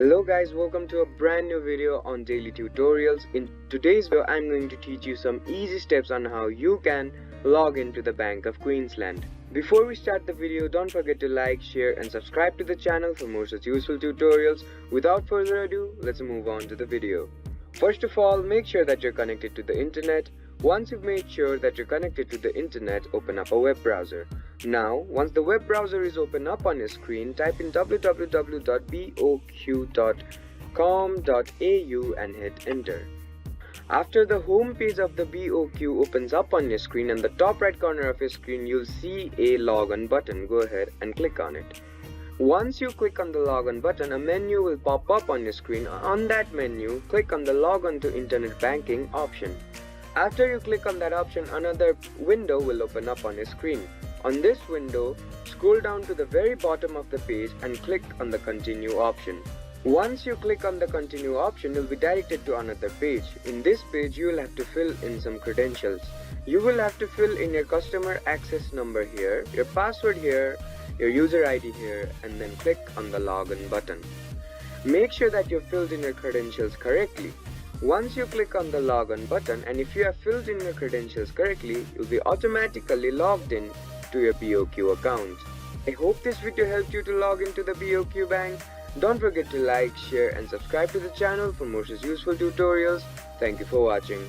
Hello guys, welcome to a brand new video on daily tutorials. In today's video, I'm going to teach you some easy steps on how you can log into the Bank of Queensland. Before we start the video, don't forget to like, share and subscribe to the channel for more such useful tutorials. Without further ado, let's move on to the video. First of all, make sure that you're connected to the internet. Once you've made sure that you're connected to the internet, open up a web browser. Now, once the web browser is open up on your screen, type in www.boq.com.au and hit enter. After the home page of the BOQ opens up on your screen, in the top right corner of your screen, you'll see a login button. Go ahead and click on it. Once you click on the login button, a menu will pop up on your screen. On that menu, click on the login to internet banking option. After you click on that option, another window will open up on your screen. On this window, scroll down to the very bottom of the page and click on the continue option. Once you click on the continue option, you'll be directed to another page. In this page, you will have to fill in some credentials. You will have to fill in your customer access number here, your password here, your user ID here, and then click on the login button. Make sure that you've filled in your credentials correctly. Once you click on the login button, and if you have filled in your credentials correctly, you'll be automatically logged in to your BOQ account. I hope this video helped you to log into the BOQ bank. Don't forget to like, share and subscribe to the channel for more such useful tutorials. Thank you for watching.